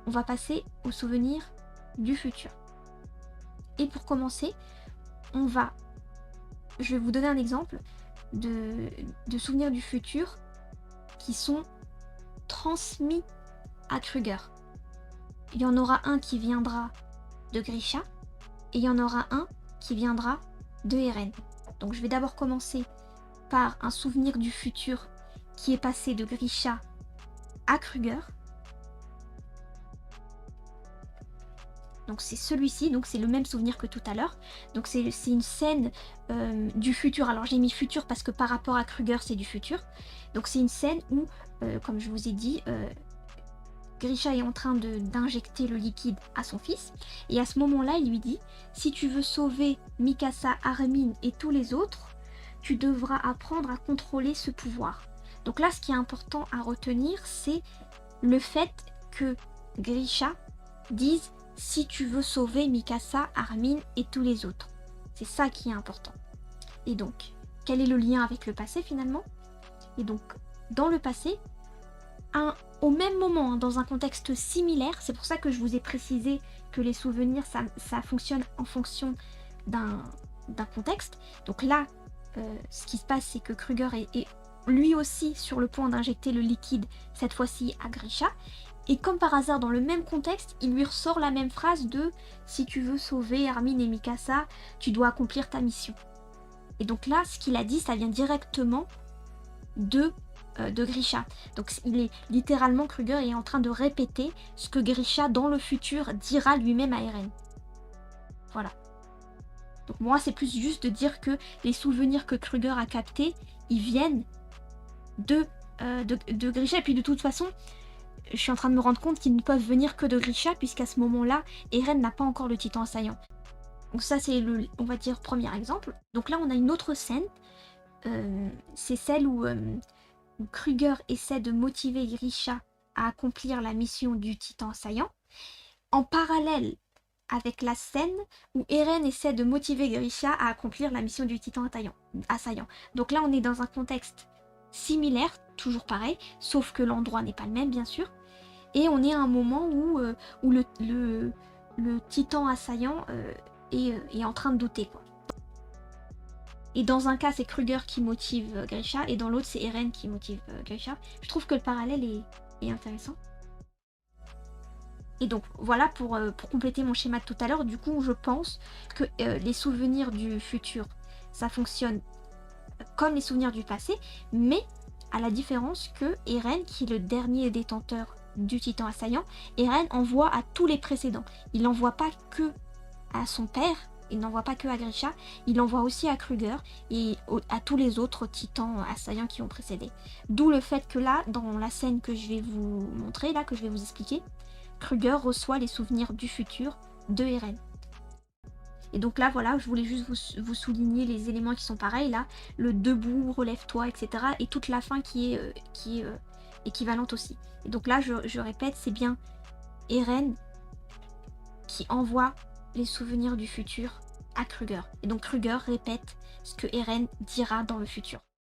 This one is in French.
on va passer aux souvenirs du futur. Et pour commencer, je vais vous donner un exemple de souvenirs du futur qui sont transmis à Kruger. Il y en aura un qui viendra de Grisha et il y en aura un qui viendra de Eren. Donc je vais d'abord commencer par un souvenir du futur qui est passé de Grisha à Kruger. Donc c'est celui-ci, donc c'est le même souvenir que tout à l'heure. Donc c'est une scène du futur. Alors j'ai mis futur parce que par rapport à Kruger c'est du futur. Donc c'est une scène où, comme je vous ai dit, Grisha est en train d'injecter le liquide à son fils. Et à ce moment-là, il lui dit, si tu veux sauver Mikasa, Armin et tous les autres, tu devras apprendre à contrôler ce pouvoir. Donc là, ce qui est important à retenir, c'est le fait que Grisha dise, si tu veux sauver Mikasa, Armin et tous les autres. C'est ça qui est important. Et donc, quel est le lien avec le passé finalement? Et donc, dans le passé, au même moment, dans un contexte similaire, c'est pour ça que je vous ai précisé que les souvenirs, ça fonctionne en fonction d'un contexte. Donc là, ce qui se passe, c'est que Kruger est lui aussi sur le point d'injecter le liquide, cette fois-ci à Grisha. Et comme par hasard, dans le même contexte, il lui ressort la même phrase de « Si tu veux sauver Armin et Mikasa, tu dois accomplir ta mission ». Et donc là, ce qu'il a dit, ça vient directement de Grisha. Donc il est littéralement, Kruger est en train de répéter ce que Grisha, dans le futur, dira lui-même à Eren. Voilà. Donc moi, c'est plus juste de dire que les souvenirs que Kruger a captés, ils viennent de Grisha. Et puis de toute façon, je suis en train de me rendre compte qu'ils ne peuvent venir que de Grisha, puisqu'à ce moment-là, Eren n'a pas encore le titan assaillant. Donc ça, c'est le, on va dire, premier exemple. Donc là, on a une autre scène. C'est celle où Kruger essaie de motiver Grisha à accomplir la mission du titan assaillant. En parallèle avec la scène où Eren essaie de motiver Grisha à accomplir la mission du titan assaillant. Donc là, on est dans un contexte similaire, toujours pareil, sauf que l'endroit n'est pas le même, bien sûr. Et on est à un moment où le titan assaillant est en train de douter, quoi. Et dans un cas, c'est Kruger qui motive Grisha, et dans l'autre, c'est Eren qui motive Grisha. Je trouve que le parallèle est intéressant. Et donc, voilà pour compléter mon schéma de tout à l'heure. Du coup, je pense que les souvenirs du futur, ça fonctionne comme les souvenirs du passé, mais à la différence que Eren, qui est le dernier détenteur du titan assaillant, Eren envoie à tous les précédents. Il n'envoie pas que à son père, il n'envoie pas que à Grisha, il envoie aussi à Kruger et à tous les autres titans assaillants qui ont précédé. D'où le fait que là, dans la scène que je vais vous montrer, là, que je vais vous expliquer, Kruger reçoit les souvenirs du futur de Eren. Et donc là, voilà, je voulais juste vous souligner les éléments qui sont pareils, là, le debout, relève-toi, etc. Et toute la fin qui est équivalente aussi. Et donc là, je répète, c'est bien Eren qui envoie les souvenirs du futur à Kruger. Et donc Kruger répète ce que Eren dira dans le futur.